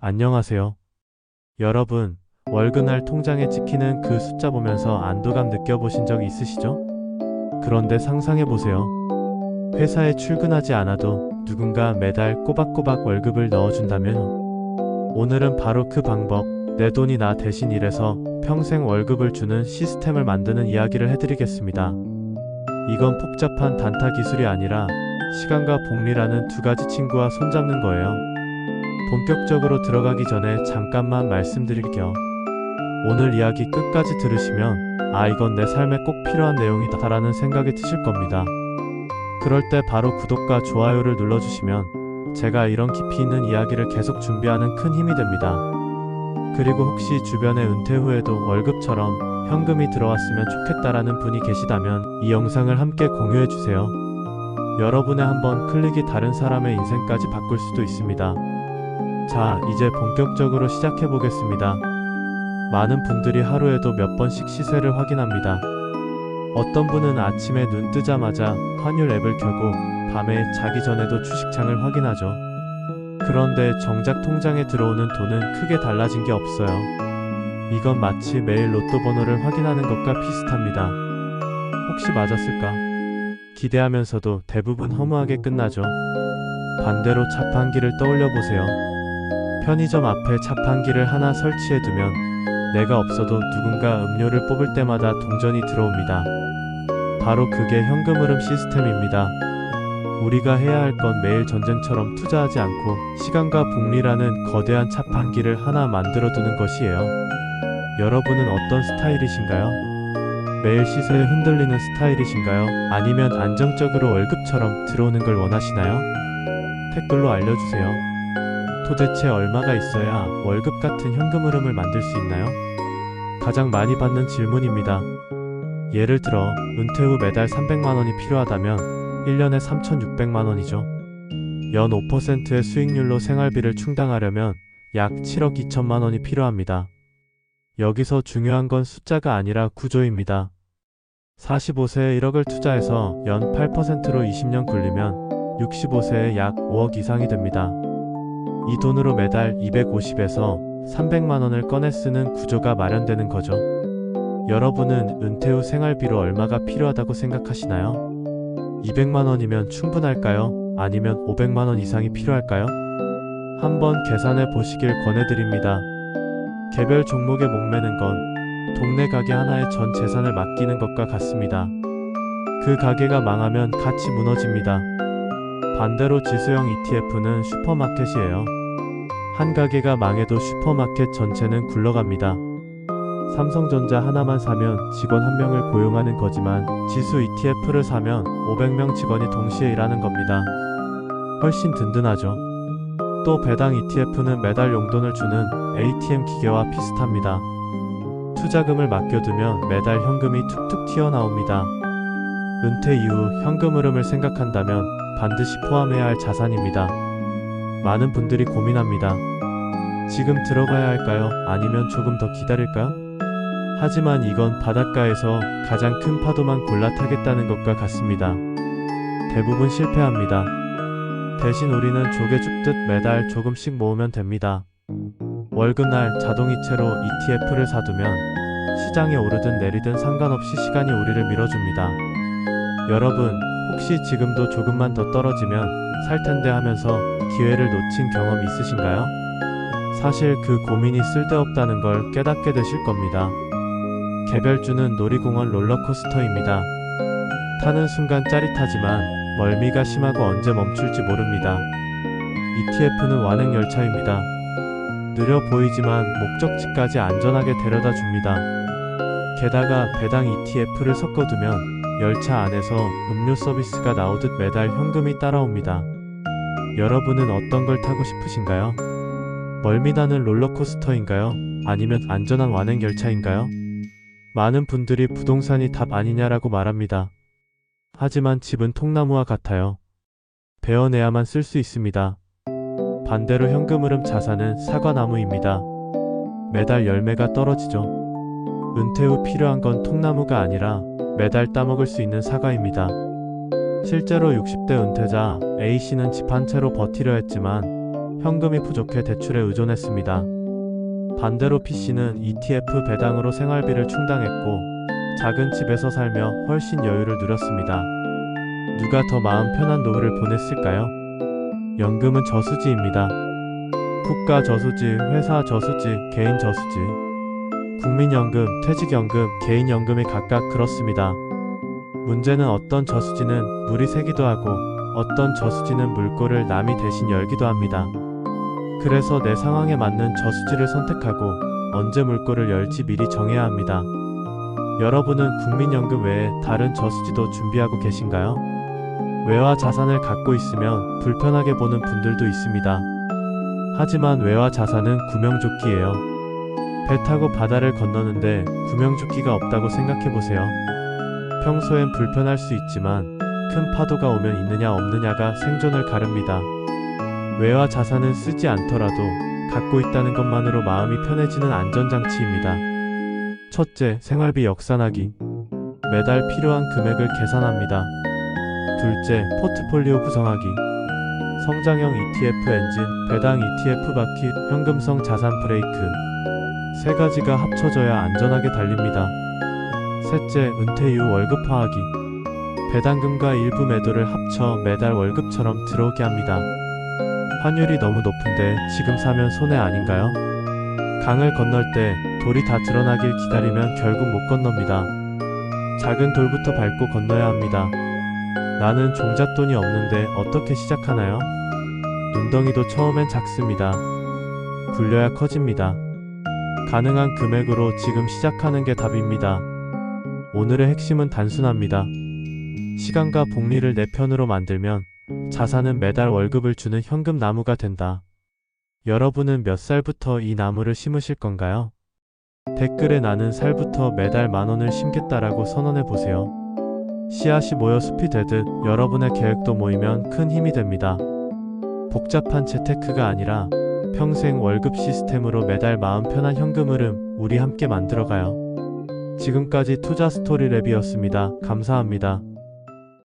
안녕하세요. 여러분, 월급날 통장에 찍히는 그 숫자 보면서 안도감 느껴보신 적 있으시죠? 그런데 상상해보세요. 회사에 출근하지 않아도 누군가 매달 꼬박꼬박 월급을 넣어준다면 오늘은 바로 그 방법, 내 돈이 나 대신 일해서 평생 월급을 주는 시스템을 만드는 이야기를 해드리겠습니다. 이건 복잡한 단타 기술이 아니라 시간과 복리라는 두 가지 친구와 손잡는 거예요. 본격적으로 들어가기 전에 잠깐만 말씀드릴게요. 오늘 이야기 끝까지 들으시면 이건 내 삶에 꼭 필요한 내용이다 라는 생각이 드실 겁니다. 그럴 때 바로 구독과 좋아요를 눌러주시면 제가 이런 깊이 있는 이야기를 계속 준비하는 큰 힘이 됩니다. 그리고 혹시 주변에 은퇴 후에도 월급처럼 현금이 들어왔으면 좋겠다라는 분이 계시다면 이 영상을 함께 공유해주세요. 여러분의 한 번 클릭이 다른 사람의 인생까지 바꿀 수도 있습니다. 자, 이제 본격적으로 시작해보겠습니다. 많은 분들이 하루에도 몇 번씩 시세를 확인합니다. 어떤 분은 아침에 눈 뜨자마자 환율 앱을 켜고 밤에 자기 전에도 주식창을 확인하죠. 그런데 정작 통장에 들어오는 돈은 크게 달라진 게 없어요. 이건 마치 매일 로또 번호를 확인하는 것과 비슷합니다. 혹시 맞았을까? 기대하면서도 대부분 허무하게 끝나죠. 반대로 자판기를 떠올려 보세요. 편의점 앞에 자판기를 하나 설치해두면 내가 없어도 누군가 음료를 뽑을 때마다 동전이 들어옵니다. 바로 그게 현금 흐름 시스템입니다. 우리가 해야 할 건 매일 전쟁처럼 투자하지 않고 시간과 복리라는 거대한 자판기를 하나 만들어두는 것이에요. 여러분은 어떤 스타일이신가요? 매일 시세에 흔들리는 스타일이신가요? 아니면 안정적으로 월급처럼 들어오는 걸 원하시나요? 댓글로 알려주세요. 도대체 얼마가 있어야 월급 같은 현금 흐름을 만들 수 있나요? 가장 많이 받는 질문입니다. 예를 들어 은퇴 후 매달 300만원이 필요하다면 1년에 3,600만원이죠. 연 5%의 수익률로 생활비를 충당하려면 약 7억 2천만원이 필요합니다. 여기서 중요한 건 숫자가 아니라 구조입니다. 45세에 1억을 투자해서 연 8%로 20년 굴리면 65세에 약 5억 이상이 됩니다. 이 돈으로 매달 250에서 300만원을 꺼내 쓰는 구조가 마련되는 거죠. 여러분은 은퇴 후 생활비로 얼마가 필요하다고 생각하시나요? 200만원이면 충분할까요? 아니면 500만원 이상이 필요할까요? 한번 계산해 보시길 권해드립니다. 개별 종목에 목매는 건 동네 가게 하나에 전 재산을 맡기는 것과 같습니다. 그 가게가 망하면 같이 무너집니다. 반대로 지수형 ETF는 슈퍼마켓이에요. 한 가게가 망해도 슈퍼마켓 전체는 굴러갑니다. 삼성전자 하나만 사면 직원 한 명을 고용하는 거지만 지수 ETF를 사면 500명 직원이 동시에 일하는 겁니다. 훨씬 든든하죠. 또 배당 ETF는 매달 용돈을 주는 ATM 기계와 비슷합니다. 투자금을 맡겨두면 매달 현금이 툭툭 튀어나옵니다. 은퇴 이후 현금 흐름을 생각한다면 반드시 포함해야 할 자산입니다. 많은 분들이 고민합니다. 지금 들어가야 할까요? 아니면 조금 더 기다릴까요? 하지만 이건 바닷가에서 가장 큰 파도만 골라 타겠다는 것과 같습니다. 대부분 실패합니다. 대신 우리는 조개 줍듯 매달 조금씩 모으면 됩니다. 월급날 자동이체로 ETF를 사두면 시장이 오르든 내리든 상관없이 시간이 우리를 밀어줍니다. 여러분, 혹시 지금도 조금만 더 떨어지면 살 텐데 하면서 기회를 놓친 경험 있으신가요? 사실 그 고민이 쓸데없다는 걸 깨닫게 되실 겁니다. 개별주는 놀이공원 롤러코스터입니다. 타는 순간 짜릿하지만 멀미가 심하고 언제 멈출지 모릅니다. ETF는 완행열차입니다. 느려 보이지만 목적지까지 안전하게 데려다 줍니다. 게다가 배당 ETF를 섞어두면 열차 안에서 음료 서비스가 나오듯 매달 현금이 따라옵니다. 여러분은 어떤 걸 타고 싶으신가요? 멀미나는 롤러코스터인가요? 아니면 안전한 완행열차인가요? 많은 분들이 부동산이 답 아니냐라고 말합니다. 하지만 집은 통나무와 같아요. 베어내야만 쓸 수 있습니다. 반대로 현금 흐름 자산은 사과나무입니다. 매달 열매가 떨어지죠. 은퇴 후 필요한 건 통나무가 아니라 매달 따먹을 수 있는 사과입니다. 실제로 60대 은퇴자 A씨는 집 한 채로 버티려 했지만 현금이 부족해 대출에 의존했습니다. 반대로 P씨는 ETF 배당으로 생활비를 충당했고 작은 집에서 살며 훨씬 여유를 누렸습니다. 누가 더 마음 편한 노후를 보냈을까요? 연금은 저수지입니다. 국가 저수지, 회사 저수지, 개인 저수지. 국민연금, 퇴직연금, 개인연금이 각각 그렇습니다. 문제는 어떤 저수지는 물이 새기도 하고 어떤 저수지는 물꼬를 남이 대신 열기도 합니다. 그래서 내 상황에 맞는 저수지를 선택하고 언제 물꼬를 열지 미리 정해야 합니다. 여러분은 국민연금 외에 다른 저수지도 준비하고 계신가요? 외화 자산을 갖고 있으면 불편하게 보는 분들도 있습니다. 하지만 외화 자산은 구명조끼예요. 배 타고 바다를 건너는데 구명조끼가 없다고 생각해보세요. 평소엔 불편할 수 있지만 큰 파도가 오면 있느냐 없느냐가 생존을 가릅니다. 외화 자산은 쓰지 않더라도 갖고 있다는 것만으로 마음이 편해지는 안전장치입니다. 첫째, 생활비 역산하기. 매달 필요한 금액을 계산합니다. 둘째, 포트폴리오 구성하기. 성장형 ETF 엔진, 배당 ETF 바퀴, 현금성 자산 브레이크. 세 가지가 합쳐져야 안전하게 달립니다. 셋째, 은퇴 이후 월급화하기. 배당금과 일부 매도를 합쳐 매달 월급처럼 들어오게 합니다. 환율이 너무 높은데 지금 사면 손해 아닌가요? 강을 건널 때 돌이 다 드러나길 기다리면 결국 못 건넙니다. 작은 돌부터 밟고 건너야 합니다. 나는 종잣돈이 없는데 어떻게 시작하나요? 눈덩이도 처음엔 작습니다. 굴려야 커집니다. 가능한 금액으로 지금 시작하는 게 답입니다. 오늘의 핵심은 단순합니다. 시간과 복리를 내 편으로 만들면 자산은 매달 월급을 주는 현금 나무가 된다. 여러분은 몇 살부터 이 나무를 심으실 건가요? 댓글에 나는 살부터 매달 10,000원을 심겠다라고 선언해 보세요. 씨앗이 모여 숲이 되듯 여러분의 계획도 모이면 큰 힘이 됩니다. 복잡한 재테크가 아니라 평생 월급 시스템으로 매달 마음 편한 현금 흐름 우리 함께 만들어가요. 지금까지 투자 스토리랩이었습니다. 감사합니다.